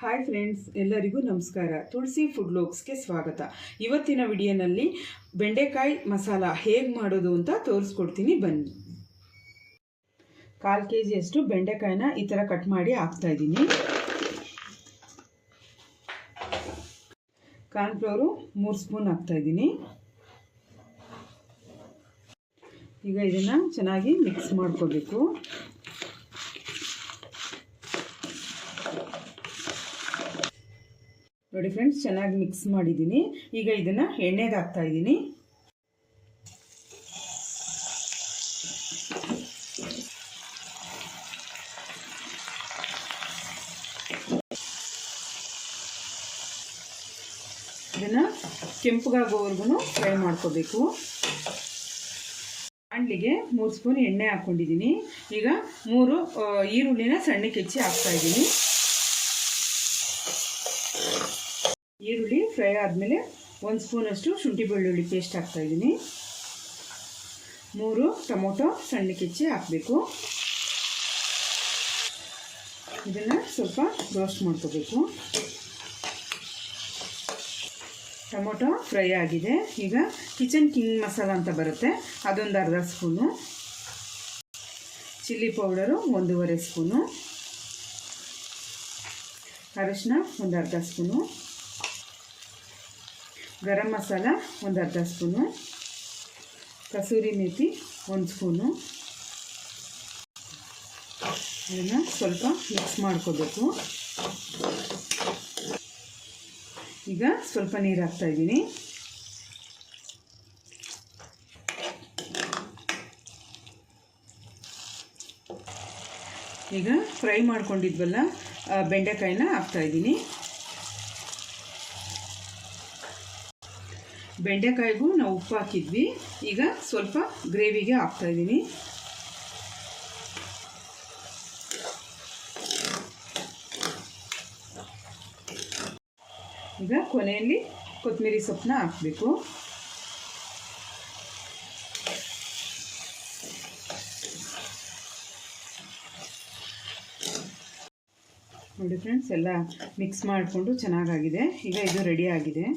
Hi friends, ಎಲ್ಲರಿಗೂ ನಮಸ್ಕಾರ. ತುಳಸಿ food ವ್ಲಾಗ್ಸ್ಗೆ ಸ್ವಾಗತ. ಇವತ್ತಿನ ವಿಡಿಯೋನಲ್ಲಿ ಬೆಂಡೆಕಾಯಿ ಮಸಾಲ ಹೇಗೆ ಮಾಡೋದು ಅಂತ ತೋರಿಸ್ಕೊಡ್ತೀನಿ, ಬನ್ನಿ. 1/4 kg ಬೆಂಡೆಕಾಯಿನ ಈ ಥರ ಕಟ್ ಮಾಡಿ ಹಾಕ್ತಾ ಇದ್ದೀನಿ. ಕಾರ್ನ್ಫ್ಲವರು 3 ಸ್ಪೂನ್ ಹಾಕ್ತಾ ಇದ್ದೀನಿ. ಈಗ ಇದನ್ನು ಚೆನ್ನಾಗಿ ಮಿಕ್ಸ್ ಮಾಡ್ಕೋಬೇಕು. ನೋಡಿ ಫ್ರೆಂಡ್ಸ್, ಚೆನ್ನಾಗಿ ಮಿಕ್ಸ್ ಮಾಡಿದ್ದೀನಿ. ಈಗ ಇದನ್ನು ಎಣ್ಣೆಗೆ ಹಾಕ್ತಾ ಇದ್ದೀನಿ. ಇದನ್ನು ಕೆಂಪಗಾಗೋವರೆಗೂ ಫ್ರೈ ಮಾಡ್ಕೋಬೇಕು. ಬಾಣಲಿಗೆ 3 ಸ್ಪೂನ್ ಎಣ್ಣೆ ಹಾಕ್ಕೊಂಡಿದ್ದೀನಿ. ಈಗ 3 ಈರುಳ್ಳಿನ ಸಣ್ಣಕ್ಕೆ ಹೆಚ್ಚಿ ಹಾಕ್ತಾ ಇದ್ದೀನಿ. ಈರುಳ್ಳಿ ಫ್ರೈ ಆದಮೇಲೆ 1 ಸ್ಪೂನಷ್ಟು ಶುಂಠಿ ಬೆಳ್ಳುಳ್ಳಿ ಪೇಸ್ಟ್ ಹಾಕ್ತಾ ಇದ್ದೀನಿ. 3 ಟೊಮೊಟೊ ಸಣ್ಣಕ್ಕೆ ಹೆಚ್ಚಿ ಹಾಕಬೇಕು. ಇದನ್ನು ಸ್ವಲ್ಪ ರೋಸ್ಟ್ ಮಾಡ್ಕೋಬೇಕು. ಟೊಮೊಟೊ ಫ್ರೈ ಆಗಿದೆ. ಈಗ ಕಿಚನ್ ಕಿಂಗ್ ಮಸಾಲ ಅಂತ ಬರುತ್ತೆ, ಅದೊಂದು ಅರ್ಧ ಸ್ಪೂನು. Chilli powder 1.5 spoon. ಅರಿಶಿನ ಒಂದು ಅರ್ಧ ಸ್ಪೂನು. ಗರಂ ಮಸಾಲ ಒಂದು ಅರ್ಧ ಸ್ಪೂನು. ಕಸೂರಿ ಮೇಥಿ 1 ಸ್ಪೂನು. ಇದನ್ನು ಸ್ವಲ್ಪ ಮಿಕ್ಸ್ ಮಾಡ್ಕೋಬೇಕು. ಈಗ ಸ್ವಲ್ಪ ನೀರು ಹಾಕ್ತಾ ಇದ್ದೀನಿ. ಈಗ ಫ್ರೈ ಮಾಡ್ಕೊಂಡಿದ್ವಲ್ಲ ಬೆಂಡೆಕಾಯಿನ ಹಾಕ್ತಾ ಇದ್ದೀನಿ. ಬೆಂಡೆಕಾಯಿಗೂ ನಾವು ಉಪ್ಪು ಹಾಕಿದ್ವಿ. ಈಗ ಸ್ವಲ್ಪ ಗ್ರೇವಿಗೆ ಹಾಕ್ತಾ ಇದ್ದೀನಿ. ಈಗ ಕೊನೆಯಲ್ಲಿ ಕೊತ್ತಂಬರಿ ಸೊಪ್ಪನ್ನ ಹಾಕಬೇಕು. ನೋಡಿ ಫ್ರೆಂಡ್ಸ್, ಎಲ್ಲ ಮಿಕ್ಸ್ ಮಾಡಿಕೊಂಡು ಚೆನ್ನಾಗಾಗಿದೆ. ಈಗ ಇದು ರೆಡಿ ಆಗಿದೆ.